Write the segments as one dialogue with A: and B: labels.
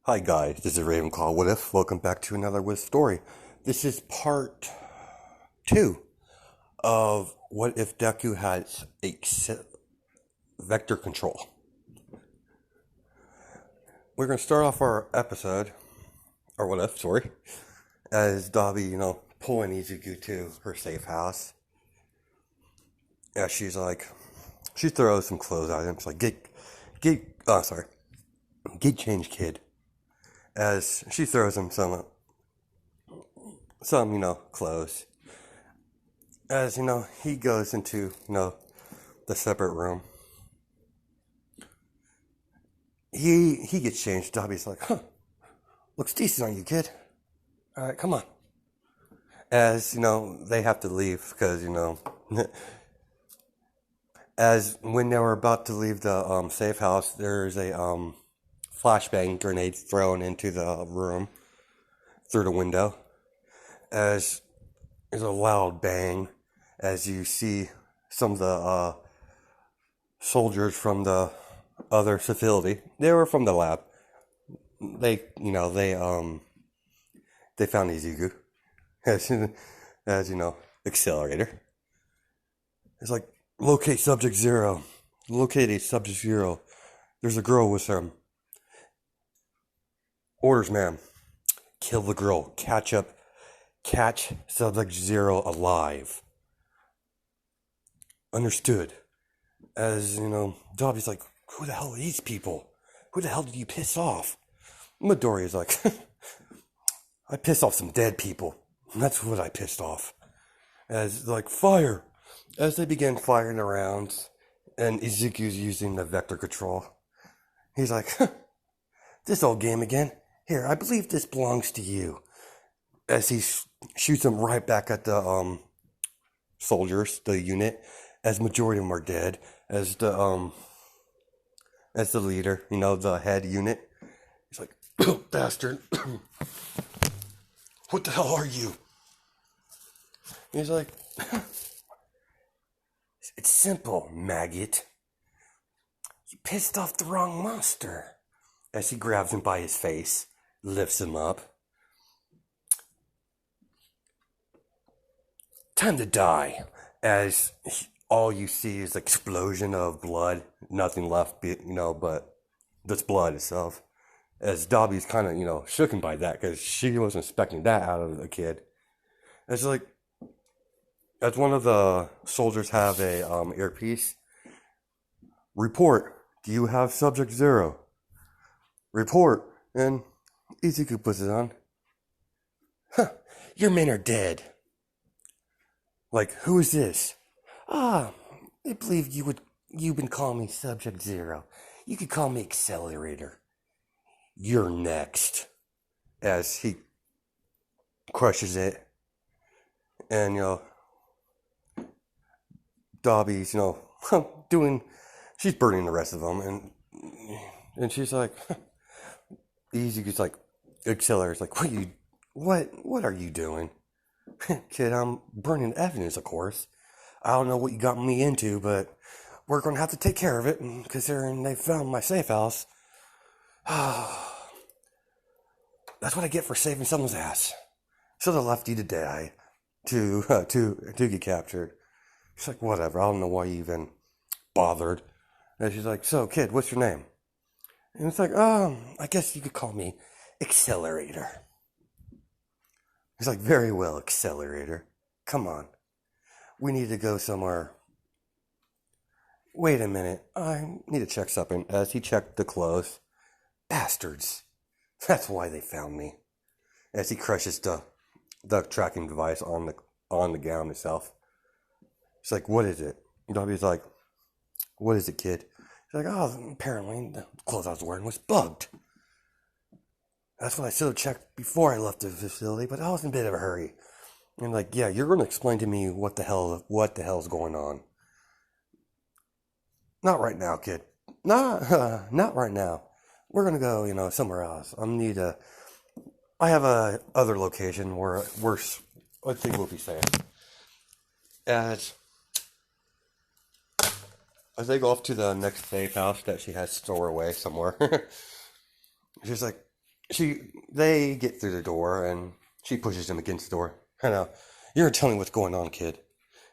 A: Hi guys, this is Ravenclaw. What if? Welcome back to another What If story. This is part 2 of What If Deku had vector control. We're going to start off our episode, or What If, sorry, as Dobby, pulling Izuku to her safe house. Yeah, she throws some clothes at him. She's like, get changed, kid. As she throws him some clothes. As, he goes into, the separate room. He gets changed. Dobby's like, looks decent on you, kid. Alright, come on. As, they have to leave because, as when they were about to leave the safe house, there's a flashbang grenade thrown into the room through the window. As there's a loud bang, as you see some of the soldiers from the other facility. They were from the lab. They found Izuku as accelerator. It's like, locate subject 0. Locate subject 0. There's a girl with him. Orders, ma'am. Kill the girl. Catch subject 0 alive. Understood. As, Dobby's like, who the hell are these people? Who the hell did you piss off? Midoriya's like, I pissed off some dead people. That's what I pissed off. As, fire. As they begin firing around, and Izuku's using the vector control. He's like, this old game again. Here, I believe this belongs to you. As he shoots them right back at the soldiers, the unit, as majority of them are dead. As the leader, the head unit. He's like, bastard. What the hell are you? He's like, it's simple, maggot. You pissed off the wrong monster. As he grabs him by his face, lifts him up. Time to die. As all you see is explosion of blood. Nothing left, but just blood itself. As Dobby's kind of, shooken by that because she wasn't expecting that out of the kid. It's like, as one of the soldiers have a earpiece, report. Do you have subject 0? Report. And Izuku puts it on. Your men are dead. Like, who is this? I believe you've been calling me subject 0. You could call me accelerator. You're next. As he crushes it. And, Dobby's, she's burning the rest of them. And she's like, Izuku's like, accelerator's like, what are you doing? Kid, I'm burning evidence, of course. I don't know what you got me into, but we're going to have to take care of it, considering they found my safe house. That's what I get for saving someone's ass. Should have left you to die, to get captured. She's like, whatever, I don't know why you even bothered. And she's like, so, kid, what's your name? And it's like, I guess you could call me Accelerator. He's like, very well, Accelerator. Come on. We need to go somewhere. Wait a minute. I need to check something. As he checked the clothes. Bastards. That's why they found me. As he crushes the tracking device on the gown itself. He's like, what is it? Dobby's like, what is it, kid? He's like, apparently the clothes I was wearing was bugged. That's what I should have checked before I left the facility, but I was in a bit of a hurry. And like, yeah, you're going to explain to me what the hell's going on. Not right now, kid. Not right now. We're going to go, somewhere else. I have a other location where I think we'll be safe. As they go off to the next safe house that she has stored away somewhere, she's like, they get through the door, and she pushes him against the door. I know, you're telling me what's going on, kid.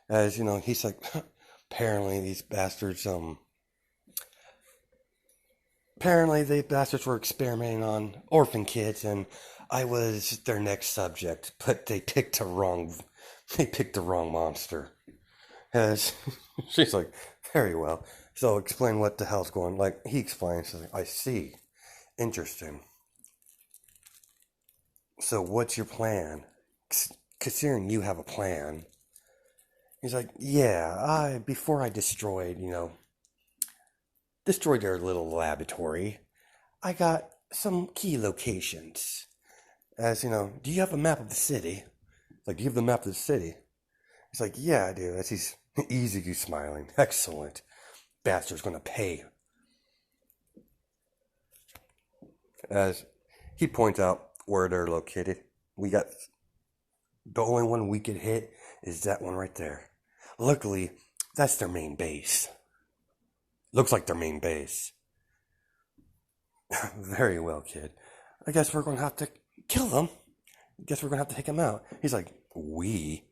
A: As he's like, apparently these bastards, apparently the bastards were experimenting on orphan kids, and I was their next subject, but they picked the wrong monster. As she's like, very well. So explain what the hell's going. Like he explains, he's like, I see. Interesting. So what's your plan? Considering you have a plan. He's like, yeah, before I destroyed their little laboratory, I got some key locations. As do you have a map of the city? Like, do you have the map of the city? He's like, yeah, I do. As he's easy smiling. Excellent. Bastard's gonna pay. As he points out where they're located, we got the only one we could hit is that one right there. Luckily, that's their main base. Looks like their main base. Very well, kid. I guess we're going to have to kill them. I guess we're going to have to take him out. He's like, we?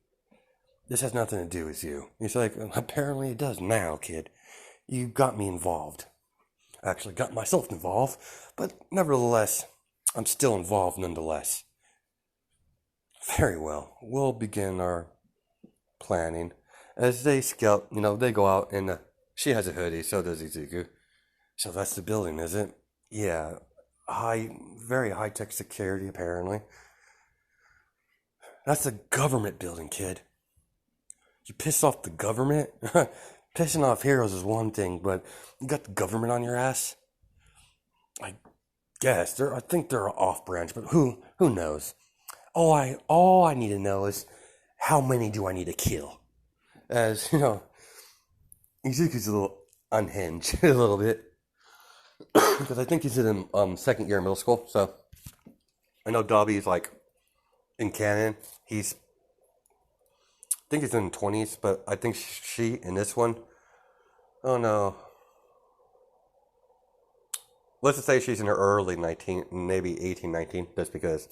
A: This has nothing to do with you. He's like, apparently it does now, kid. You got me involved. Actually got myself involved, but nevertheless, I'm still involved nonetheless. Very well. We'll begin our planning. As they scout, they go out and she has a hoodie, so does Izuku. So that's the building, is it? Yeah. Very high-tech security, apparently. That's a government building, kid. You piss off the government? Pissing off heroes is one thing, but you got the government on your ass? I guess. I think they're an off-branch, but who knows? All I need to know is how many do I need to kill? As, Izuku's a little unhinged a little bit. Because I think he's in second year of middle school, so I know Dobby's like in canon. I think he's in the 20s, but I think she in this one, oh no. Let's just say she's in her early 19, maybe 18, 19, just because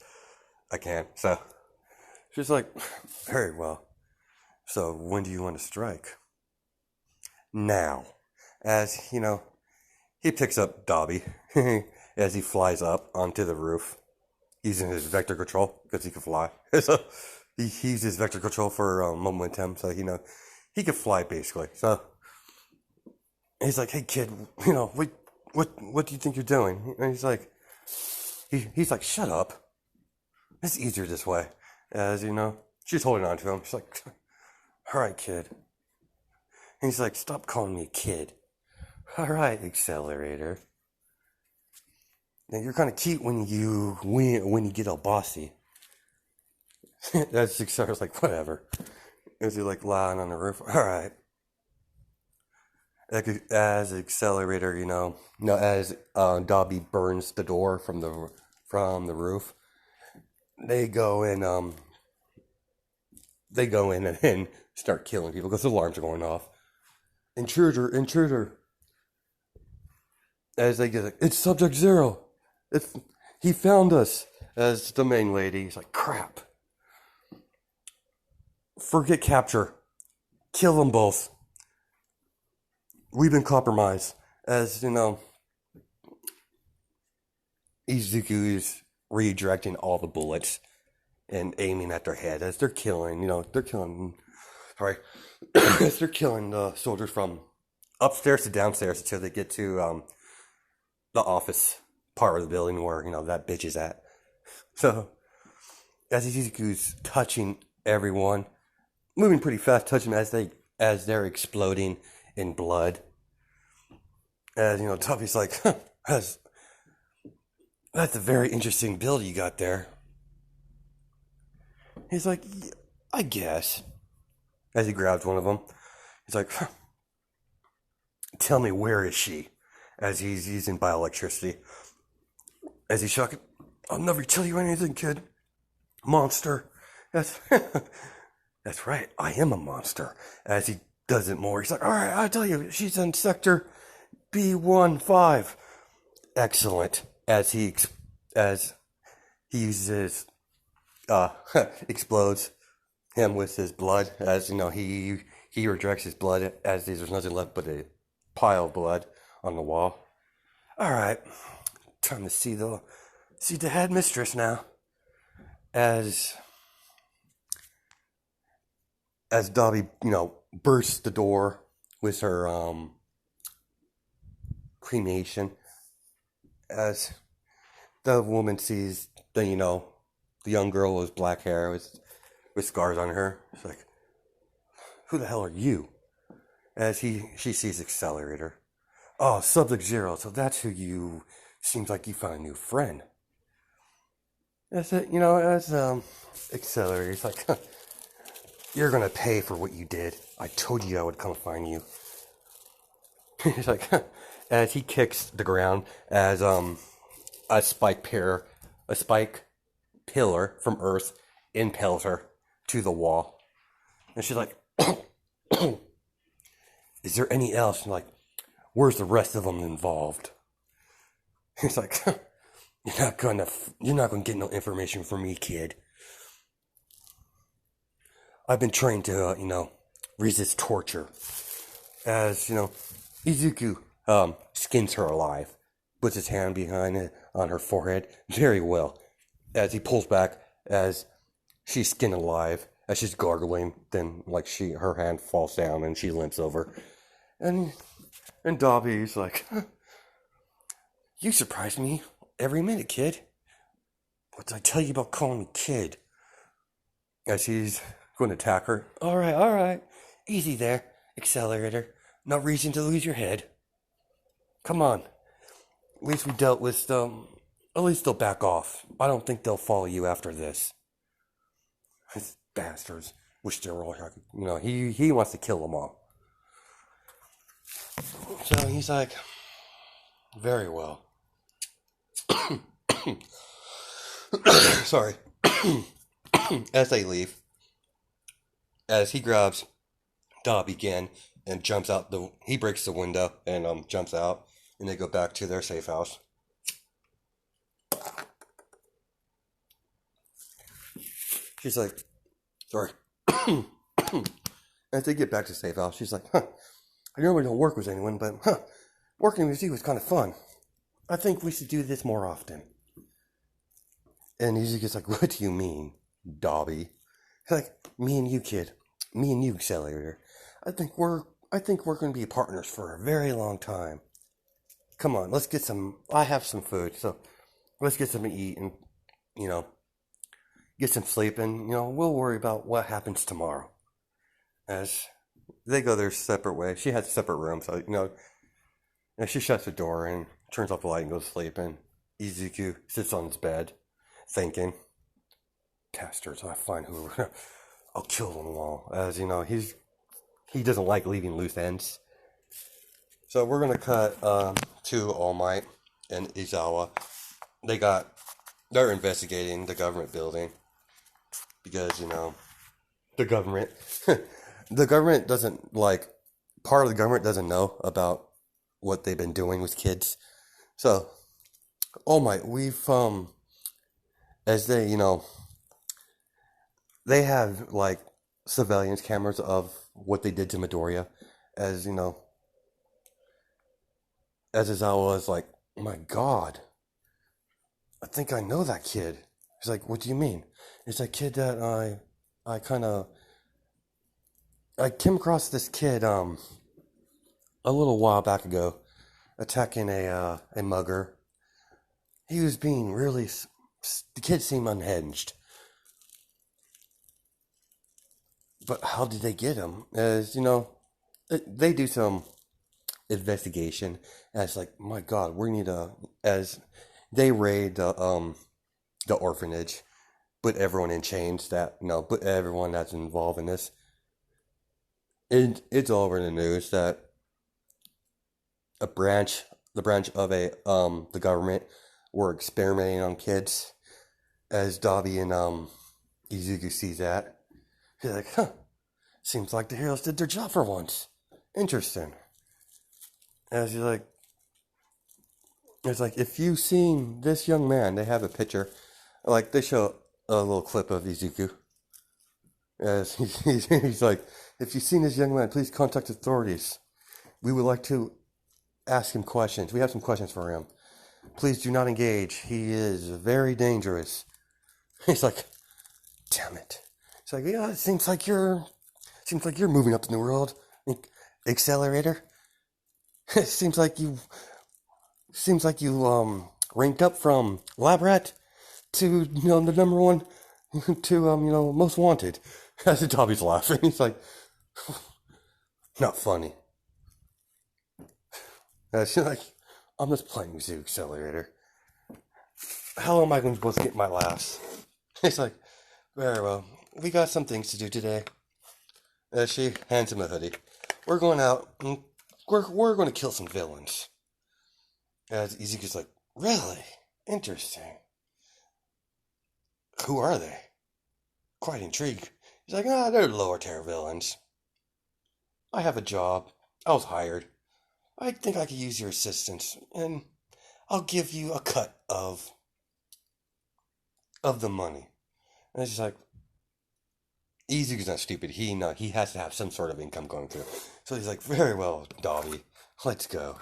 A: I can. So she's like, very well. So when do you want to strike? Now. As, he picks up Dobby as he flies up onto the roof. Using his vector control, because he can fly. So he uses vector control for momentum, so, he can fly basically. So he's like, hey kid, what do you think you're doing? And he's like, he's like, shut up. It's easier this way. As, she's holding on to him. She's like, all right, kid. And he's like, stop calling me a kid. All right, Accelerator. Now, you're kind of cute when you get all bossy. That's Accelerator's like, whatever. As he like lying on the roof. All right. As Accelerator, as Dobby burns the door from the roof, they go in and start killing people because the alarms are going off. Intruder. As they get it's Subject Zero. He found us. As the main lady, he's like, crap. Forget capture. Kill them both. We've been compromised. As, Izuku is redirecting all the bullets and aiming at their head as they're killing, as they're killing the soldiers from upstairs to downstairs until they get to the office part of the building where, that bitch is at. So, as Izuku's touching everyone, moving pretty fast, touching them as they're exploding in blood. As, Tuffy's like, that's a very interesting build you got there. He's like, I guess. As he grabs one of them, he's like, tell me, where is she? As he's using bioelectricity. As he's shocking, I'll never tell you anything, kid. Monster. That's right, I am a monster. As he does it more, he's like, all right, I'll tell you, she's in sector B15. Excellent. As he uses explodes him with his blood, as he rejects his blood as there's nothing left but a pile of blood on the wall. All right, time to see the headmistress now. As Dobby, bursts the door with her cremation, as the woman sees the young girl with black hair with scars on her. It's like, who the hell are you? As she sees Accelerator. Oh, Sub-Zero, so that's who you... Seems like you found a new friend. That's it, as Accelerator, it's like, you're gonna pay for what you did. I told you I would come find you. He's like, as he kicks the ground, as a spike pillar from Earth impels her to the wall. And she's like, is there any else? And like, where's the rest of them involved? He's like, you're not gonna get no information from me, kid. I've been trained to, resist torture. As, Izuku, skins her alive. Puts his hand behind it on her forehead. Very well. As he pulls back, as she's skinned alive, as she's gargling, then, her hand falls down and she limps over. And Dobby's like, you surprise me every minute, kid. What did I tell you about calling me kid? As he's going to attack her. All right. Easy there, Accelerator. No reason to lose your head. Come on. At least we dealt with them. At least they'll back off. I don't think they'll follow you after this. These bastards. Wish they were all here. He wants to kill them all. So he's like, very well. Sorry. As they leave, as he grabs Dobby again and jumps out he breaks the window and jumps out, and they go back to their safe house. She's like, sorry. As they get back to the safe house, she's like, I normally don't work with anyone, but working with you was kind of fun. I think we should do this more often. And he's just like, what do you mean, Dobby? He's like, me and you, kid. Me and you, Accelerator. I think we're going to be partners for a very long time. Come on, let's get I have some food, so let's get some to eat and, get some sleep, and, we'll worry about what happens tomorrow. As they go their separate way. She has a separate room, so, and she shuts the door and turns off the light and goes to sleep, and Izuku sits on his bed, thinking, bastards, I'll find who, I'll kill them all. As, he doesn't like leaving loose ends. So we're going to cut to All Might and Izawa. They're investigating the government building. Because, the government, the government doesn't, part of the government doesn't know about what they've been doing with kids. So, All Might, we've, as they, they have, surveillance cameras of what they did to Midoriya. As, as Izawa is like, oh my God, I think I know that kid. He's like, what do you mean? It's that kid that I came across this kid, a little while back ago, attacking a mugger. He was being the kid seemed unhinged. But how did they get him? As, they do some investigation. And it's like, my God, we need as they raid the orphanage, put everyone in chains put everyone that's involved in this. It's all over the news that the branch of the government were experimenting on kids. As Dobby and Izuku sees that, he's like, seems like the heroes did their job for once. Interesting. As he's like, it's like, if you've seen this young man, they have a picture Like, they show a little clip of Izuku. As he's like, if you've seen this young man, please contact authorities. We would like to ask him questions. We have some questions for him. Please do not engage. He is very dangerous. He's like, damn it. It's like, yeah, it seems like you're moving up in the world. Accelerator. It seems like you ranked up from lab rat to the number one to most wanted. As Dobby's laughing, he's like, not funny. She's like, I'm just playing with you, Accelerator. How am I going to get my laughs? He's like, very well. We got some things to do today. As she hands him a hoodie. We're going out and we're going to kill some villains. As Izuku's like, really? Interesting. Who are they? Quite intrigued. He's like, they're lower tier villains. I have a job. I was hired. I think I could use your assistance, and I'll give you a cut of the money. And it's just like, Izuku's not stupid. He has to have some sort of income going through. So he's like, very well, Dobby, let's go.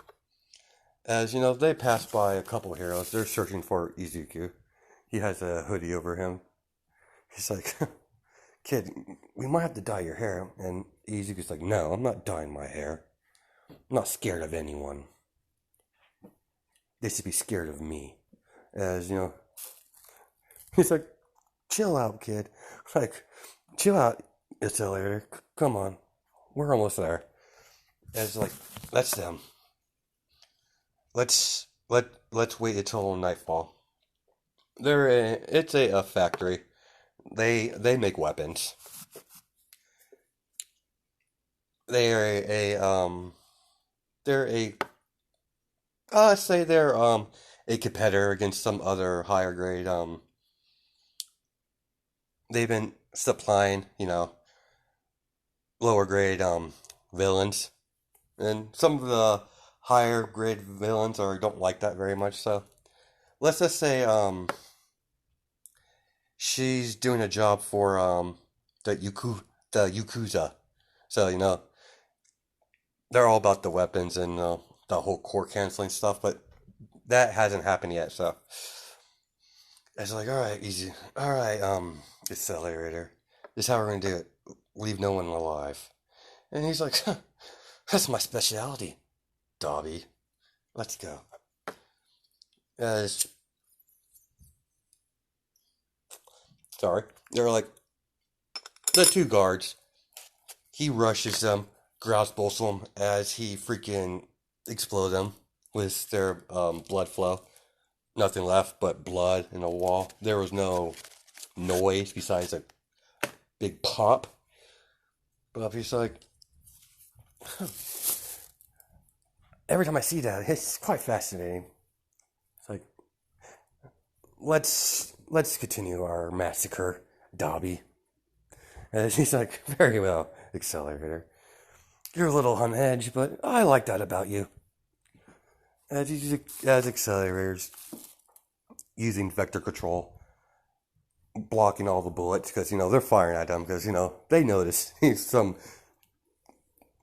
A: As they pass by a couple of heroes. They're searching for Izuku. He has a hoodie over him. He's like, kid, we might have to dye your hair. And Izuku's like, no, I'm not dyeing my hair. I'm not scared of anyone. They should be scared of me. As, he's like, chill out, kid. Like, chill out, Accelerator. Come on. We're almost there. As, like, that's them. Let's wait until nightfall. It's a factory. They make weapons. They're a competitor against some other higher grade. They've been supplying lower grade villains, and some of the higher grade villains don't like that very much. So let's just say she's doing a job for the Yakuza. So they're all about the weapons and the whole core canceling stuff, but that hasn't happened yet. So it's like, all right, easy, all right, Accelerator. This is how we're gonna do it. Leave no one alive. And he's like, huh, that's my specialty, Dobby. Let's go. As sorry, they're like the two guards. He rushes them, grabs both of them as he freaking explodes them with their blood flow. Nothing left but blood in a wall. There was no noise besides a big pop. But he's like, every time I see that, it's quite fascinating. It's like, let's continue our massacre, Dobby. And she's like, very well, Accelerator. You're a little on edge, but I like that about you. As Accelerator's using vector control, blocking all the bullets, because, they're firing at him, because, they notice he's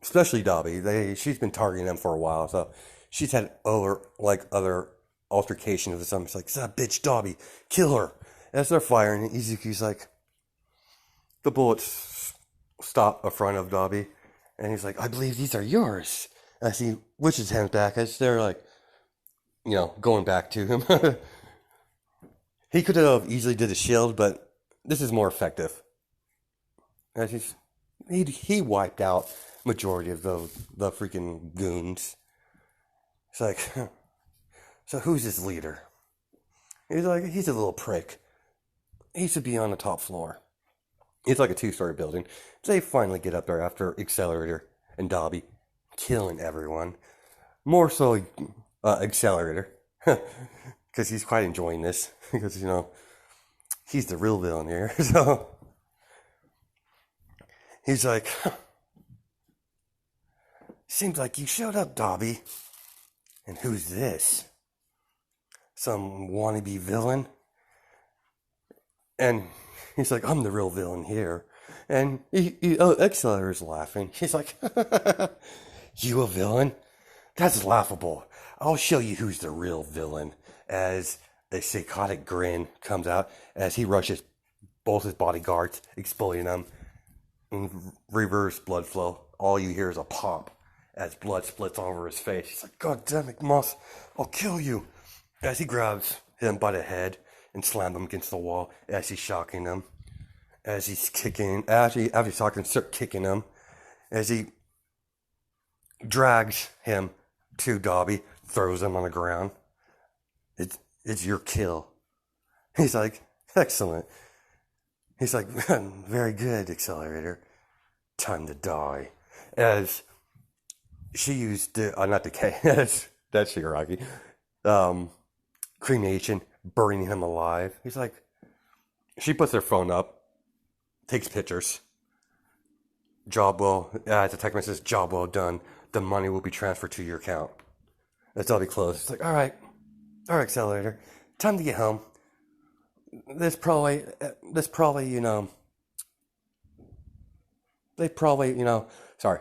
A: especially Dobby, she's been targeting them for a while, so she's had other altercations with some. It's like, that bitch Dobby, kill her. As they're firing, Izuku's like, the bullets stop in front of Dobby, and he's like, I believe these are yours. As he wishes him back, as they're like, going back to him. He could have easily did a shield, but this is more effective. As he wiped out majority of the freaking goons. It's like, so who's this leader? He's like, he's a little prick. He should be on the top floor. It's like a 2-story building. They finally get up there after Accelerator and Dobby killing everyone. More so, Accelerator. Because he's quite enjoying this. Because, he's the real villain here. So, he's like, seems like you showed up, Dobby. And who's this? Some wannabe villain? And he's like, I'm the real villain here. And Accelerator's laughing. He's like, you a villain? That's laughable. I'll show you who's the real villain. As a psychotic grin comes out as he rushes both his bodyguards, exploding them in reverse blood flow. All you hear is a pop as blood splits all over his face. He's like, God damn it, Moss, I'll kill you. As he grabs him by the head and slams him against the wall as he's shocking him. As he's kicking, after he's talking, start kicking him. As he drags him to Dobby, throws him on the ground. It's your kill. He's like, excellent. He's like, very good, Accelerator. Time to die. As she used, not decay, that's Shigaraki. Cremation, burning him alive. He's like, she puts her phone up, takes pictures. Job well, the text message says, job well done. The money will be transferred to your account. That's all be closed. It's like, all right, Accelerator, time to get home. This probably, sorry.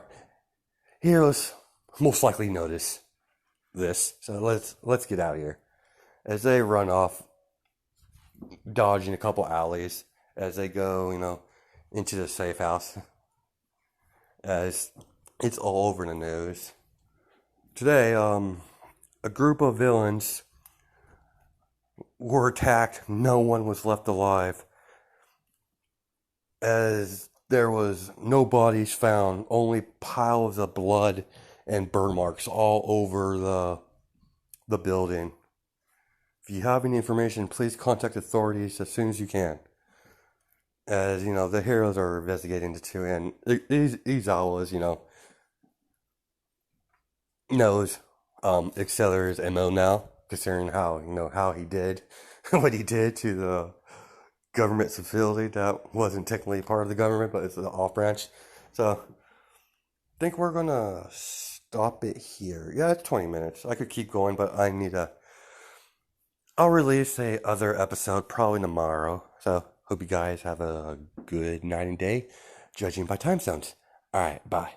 A: Heroes most likely notice this. So let's get out of here. As they run off, dodging a couple alleys, as they go, into the safe house. As it's all over the news. Today, a group of villains were attacked. No one was left alive. As there was no bodies found, only piles of blood and burn marks all over the building. If you have any information, please contact authorities as soon as you can. As, the heroes are investigating the two, and Izawa's, knows Accelerator's MO now, considering how he did what he did to the government facility that wasn't technically part of the government, but it's the off branch. So I think we're gonna stop it here. Yeah, it's 20 minutes. I could keep going, but I'll release a other episode probably tomorrow. So hope you guys have a good night and day, judging by time zones. All right, bye.